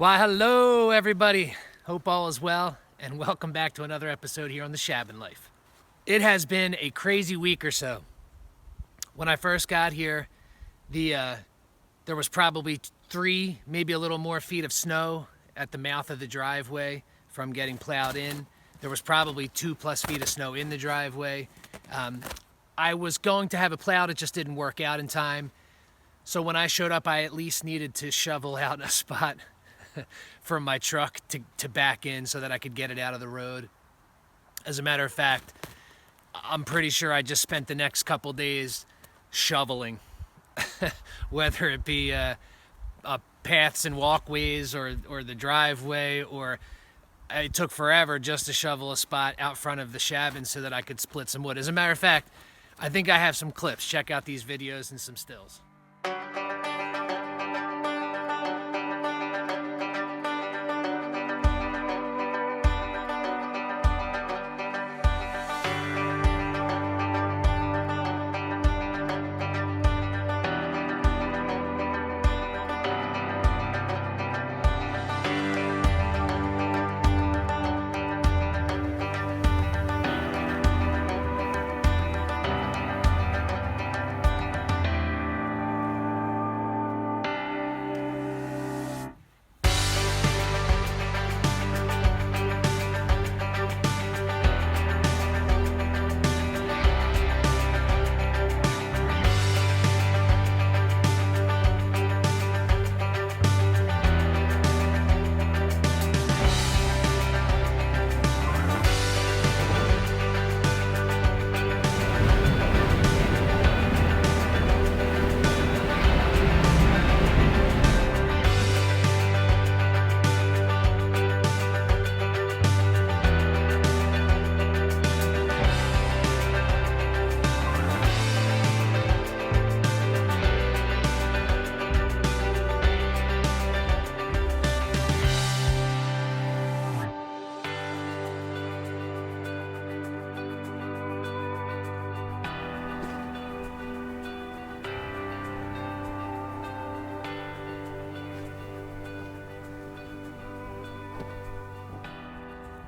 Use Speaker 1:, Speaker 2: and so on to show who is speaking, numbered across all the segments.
Speaker 1: Why, hello everybody. Hope all is well, and welcome back to another episode here on the ShabinLife. It has been a crazy week or so. When I first got here, there was probably 3, maybe a little more feet of snow at the mouth of the driveway from getting plowed in. There was probably 2+ feet of snow in the driveway. I was going to have it plowed, it just didn't work out in time. So when I showed up, I at least needed to shovel out a spot for my truck to back in so that I could get it out of the road. As a matter of fact, I'm pretty sure I just spent the next couple days shoveling, whether it be paths and walkways or the driveway, or it took forever just to shovel a spot out front of the Shabin so that I could split some wood. As a matter of fact, I think I have some clips. Check out these videos and some stills.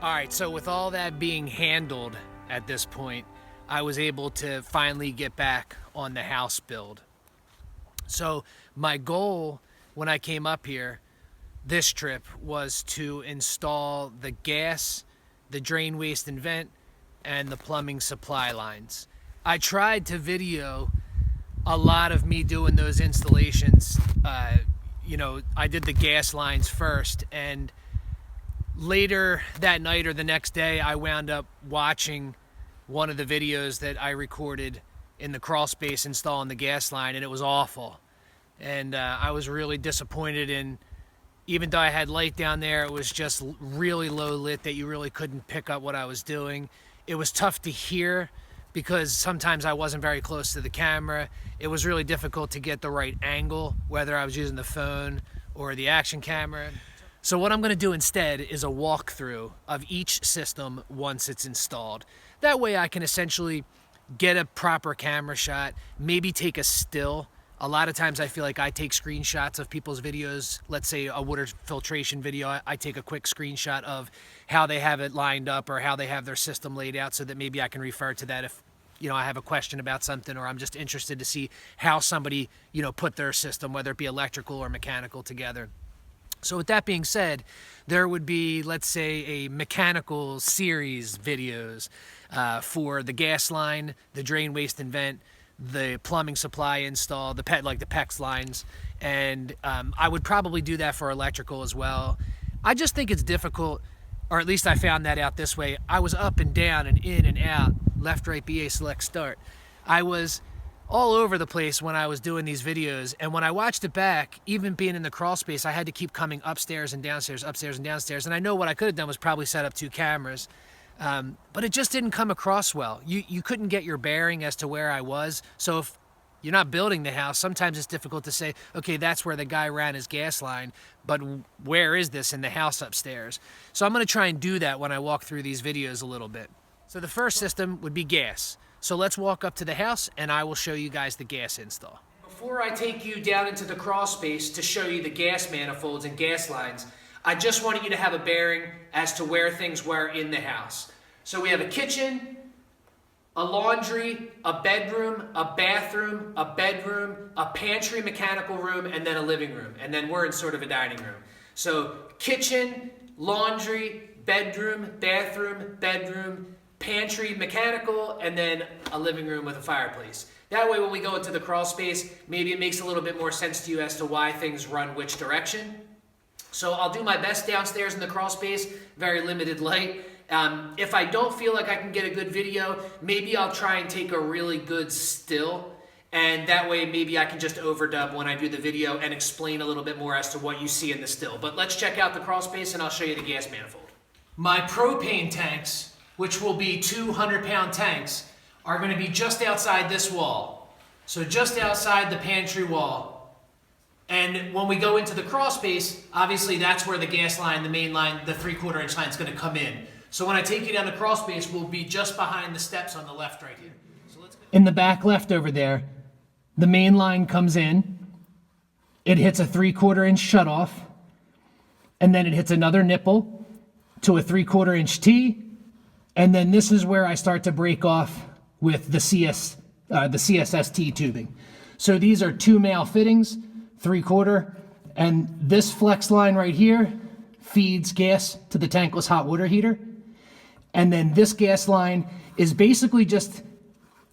Speaker 1: All right, so with all that being handled at this point, I was able to finally get back on the house build. So my goal when I came up here this trip was to install the gas, the drain, waste, and vent, and the plumbing supply lines. I tried to video a lot of me doing those installations. I did the gas lines first, and later that night or the next day, I wound up watching one of the videos that I recorded in the crawl space installing the gas line, and it was awful. And I was really disappointed in, even though I had light down there, it was just really low lit that you really couldn't pick up what I was doing. It was tough to hear because sometimes I wasn't very close to the camera. It was really difficult to get the right angle, whether I was using the phone or the action camera. So what I'm going to do instead is a walkthrough of each system once it's installed. That way I can essentially get a proper camera shot, maybe take a still. A lot of times I feel like I take screenshots of people's videos. Let's say a water filtration video, I take a quick screenshot of how they have it lined up or how they have their system laid out so that maybe I can refer to that if I have a question about something, or I'm just interested to see how somebody put their system, whether it be electrical or mechanical, together. So with that being said, there would be, let's say, a mechanical series videos for the gas line, the drain, waste, and vent, the plumbing supply install, the PEX lines, and I would probably do that for electrical as well. I just think it's difficult, or at least I found that out this way. I was up and down and in and out, left, right, BA, select, start. I was all over the place when I was doing these videos, and when I watched it back, even being in the crawl space, I had to keep coming upstairs and downstairs, and I know what I could have done was probably set up 2 cameras, but it just didn't come across well. You couldn't get your bearing as to where I was, so if you're not building the house, sometimes it's difficult to say, okay, that's where the guy ran his gas line, but where is this in the house upstairs? So I'm going to try and do that when I walk through these videos a little bit. So the first system would be gas. So let's walk up to the house and I will show you guys the gas install. Before I take you down into the crawl space to show you the gas manifolds and gas lines, I just wanted you to have a bearing as to where things were in the house. So we have a kitchen, a laundry, a bedroom, a bathroom, a bedroom, a pantry mechanical room, and then a living room. And then we're in sort of a dining room. So kitchen, laundry, bedroom, bathroom, pantry mechanical, and then a living room with a fireplace. That way when we go into the crawl space, maybe it makes a little bit more sense to you as to why things run which direction. So I'll do my best downstairs in the crawl space, very limited light. If I don't feel like I can get a good video, maybe I'll try and take a really good still, and that way maybe I can just overdub when I do the video and explain a little bit more as to what you see in the still. But let's check out the crawl space and I'll show you the gas manifold. My propane tanks, which will be 200-pound tanks, are going to be just outside this wall. So just outside the pantry wall. And when we go into the crawl space, obviously that's where the gas line, the main line, the 3/4 inch line is going to come in. So when I take you down the crawl space, we'll be just behind the steps on the left right here. So let's go. In the back left over there, the main line comes in. It hits a 3/4 inch shutoff. And then it hits another nipple to a 3/4 inch T. And then this is where I start to break off with the CSST tubing. So these are 2 male fittings, 3/4, and this flex line right here feeds gas to the tankless hot water heater. And then this gas line is basically just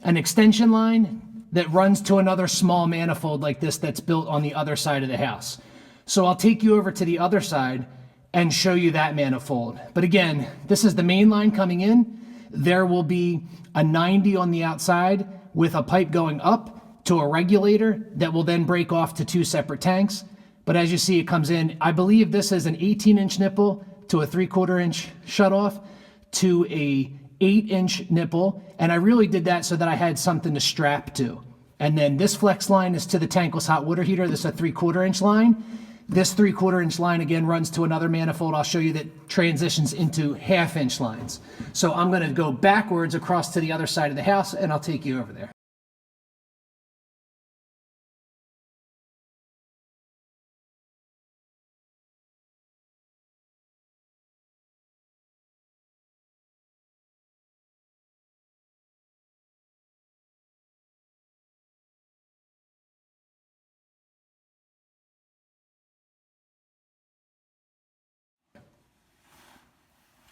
Speaker 1: an extension line that runs to another small manifold like this that's built on the other side of the house. So I'll take you over to the other side and show you that manifold. But again, this is the main line coming in. There will be a 90 on the outside with a pipe going up to a regulator that will then break off to 2 separate tanks. But as you see, it comes in, I believe this is an 18-inch nipple to a 3/4 inch shutoff to a 8-inch nipple. And I really did that so that I had something to strap to. And then this flex line is to the tankless hot water heater. This is a 3/4 inch line. This 3/4 inch line again runs to another manifold. I'll show you that transitions into 1/2 inch lines. So I'm going to go backwards across to the other side of the house and I'll take you over there.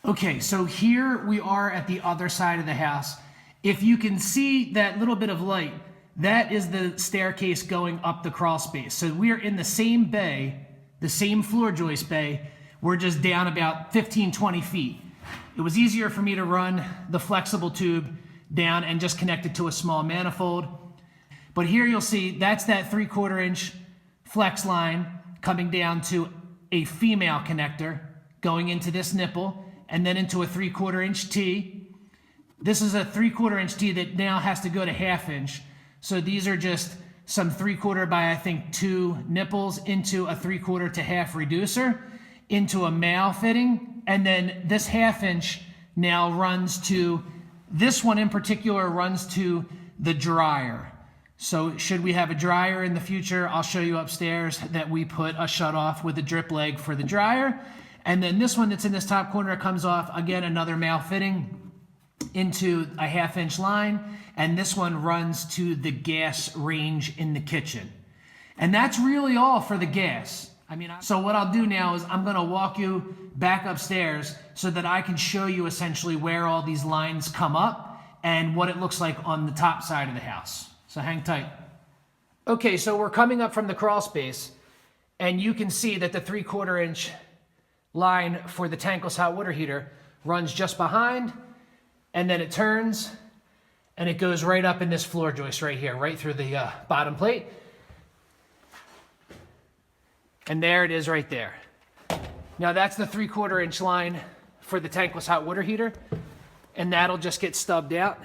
Speaker 1: Okay, so here we are at the other side of the house. If you can see that little bit of light, that is the staircase going up the crawl space. So we are in the same bay, the same floor joist bay. We're just down about 15, 20 feet. It was easier for me to run the flexible tube down and just connect it to a small manifold. But here you'll see that's that 3/4 inch flex line coming down to a female connector going into this nipple and then into a 3/4 inch T. This is a 3/4 inch T that now has to go to 1/2 inch. So these are just some 3/4 by I think 2 nipples into a 3/4 to 1/2 reducer into a male fitting. And then this 1/2 inch now runs to, this one in particular runs to the dryer. So should we have a dryer in the future, I'll show you upstairs that we put a shutoff with a drip leg for the dryer. And then this one that's in this top corner comes off, again, another male fitting into a 1/2 inch line. And this one runs to the gas range in the kitchen. And that's really all for the gas. So what I'll do now is I'm gonna walk you back upstairs so that I can show you essentially where all these lines come up and what it looks like on the top side of the house. So hang tight. Okay, so we're coming up from the crawl space and you can see that the 3/4 inch line for the tankless hot water heater runs just behind, and then it turns and it goes right up in this floor joist right here, right through the bottom plate. And there it is right there. Now that's the 3/4 inch line for the tankless hot water heater, and that'll just get stubbed out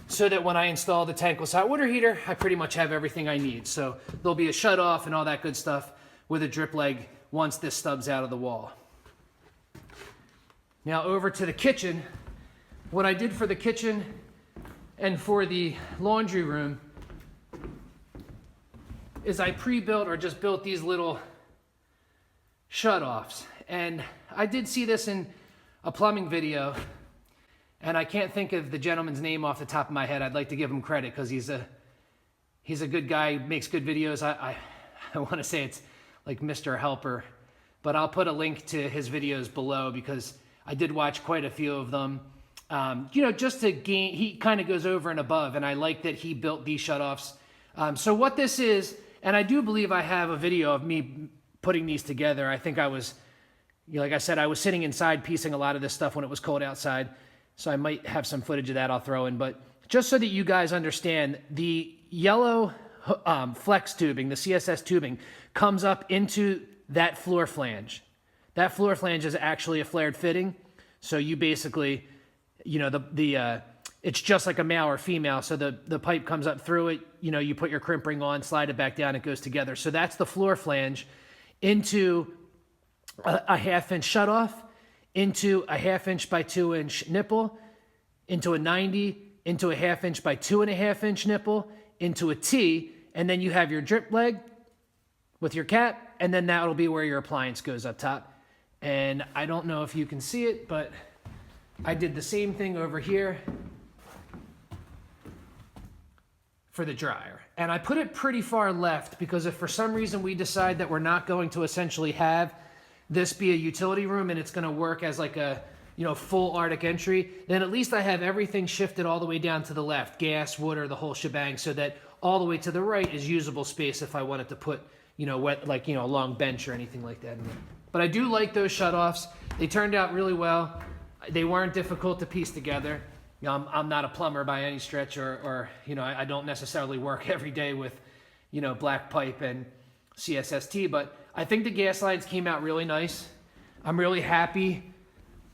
Speaker 1: so that when I install the tankless hot water heater, I pretty much have everything I need. So there'll be a shut off and all that good stuff with a drip leg once this stubs out of the wall. Now over to the kitchen. What I did for the kitchen and for the laundry room is I pre-built or just built these little shutoffs. And I did see this in a plumbing video, and I can't think of the gentleman's name off the top of my head. I'd like to give him credit because he's a good guy, makes good videos. I want to say it's like Mr. Helper, but I'll put a link to his videos below because I did watch quite a few of them. You know, just to gain, he kind of goes over and above, and I like that he built these shutoffs. So what this is, and I do believe I have a video of me putting these together. I think I was, you know, like I said, I was sitting inside piecing a lot of this stuff when it was cold outside. So I might have some footage of that I'll throw in. But just so that you guys understand, the yellow flex tubing, the CSS tubing, comes up into that floor flange. That floor flange is actually a flared fitting. So you basically, you know, it's just like a male or female. So the pipe comes up through it. You know, you put your crimp ring on, slide it back down, it goes together. So that's the floor flange into a 1/2 inch shutoff, into a 1/2 inch by 2 inch nipple, into a 90, into a 1/2 inch by 2.5 inch nipple, into a T, and then you have your drip leg with your cap, and then that'll be where your appliance goes up top. And I don't know if you can see it, but I did the same thing over here for the dryer. And I put it pretty far left because if for some reason we decide that we're not going to essentially have this be a utility room and it's going to work as like a, you know, full Arctic entry, then at least I have everything shifted all the way down to the left, gas, water, the whole shebang, so that all the way to the right is usable space if I wanted to put, you know, like, you know, a long bench or anything like that in there. But I do like those shutoffs. They turned out really well. They weren't difficult to piece together. You know, I'm not a plumber by any stretch, or you know, I don't necessarily work every day with, you know, black pipe and CSST, but I think the gas lines came out really nice. I'm really happy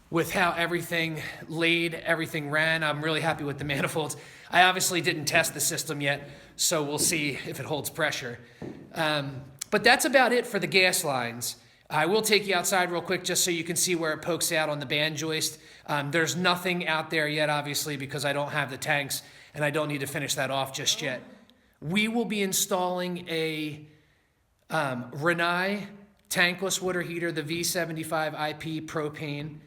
Speaker 1: with how everything laid, everything ran. I'm really happy with the manifolds. I obviously didn't test the system yet, so we'll see if it holds pressure. But that's about it for the gas lines. I will take you outside real quick just so you can see where it pokes out on the band joist. There's nothing out there yet, obviously, because I don't have the tanks and I don't need to finish that off just yet. We will be installing a Rinnai tankless water heater, the V75 IP propane.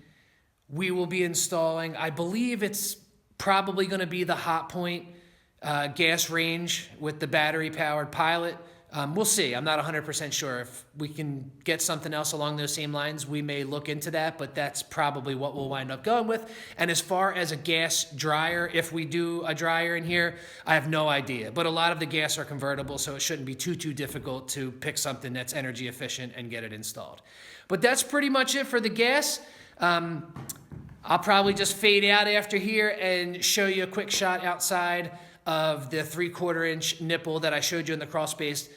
Speaker 1: We will be installing, I believe it's probably going to be the Hot Point gas range with the battery powered pilot. We'll see. I'm not 100% sure. If we can get something else along those same lines, we may look into that, but that's probably what we'll wind up going with. And as far as a gas dryer, if we do a dryer in here, I have no idea. But a lot of the gas are convertible, so it shouldn't be too difficult to pick something that's energy efficient and get it installed. But that's pretty much it for the gas. I'll probably just fade out after here and show you a quick shot outside of the 3/4 inch nipple that I showed you in the crawl space,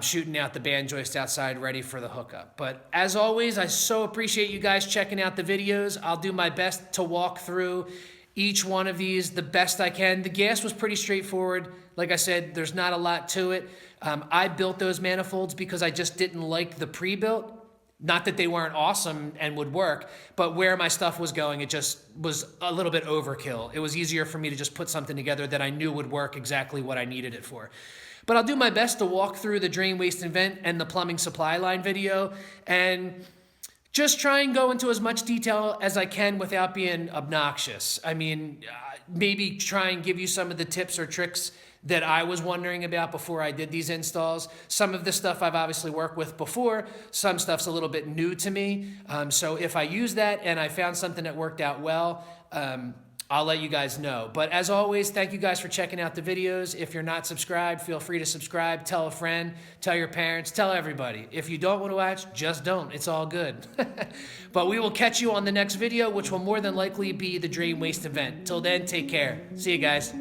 Speaker 1: shooting out the band joist outside ready for the hookup. But as always, I so appreciate you guys checking out the videos. I'll do my best to walk through each one of these the best I can. The gas was pretty straightforward. Like I said, there's not a lot to it. I built those manifolds because I just didn't like the pre-built. Not that they weren't awesome and would work, but where my stuff was going, it just was a little bit overkill. It was easier for me to just put something together that I knew would work exactly what I needed it for. But I'll do my best to walk through the drain, waste, and vent and the plumbing supply line video and just try and go into as much detail as I can without being obnoxious. I mean, maybe try and give you some of the tips or tricks that I was wondering about before I did these installs. Some of the stuff I've obviously worked with before. Some stuff's a little bit new to me. So if I use that and I found something that worked out well, I'll let you guys know. But as always, thank you guys for checking out the videos. If you're not subscribed, feel free to subscribe. Tell a friend, tell your parents, tell everybody. If you don't want to watch, just don't. It's all good. But we will catch you on the next video, which will more than likely be the drain, waste, and vent. Till then, take care. See you guys.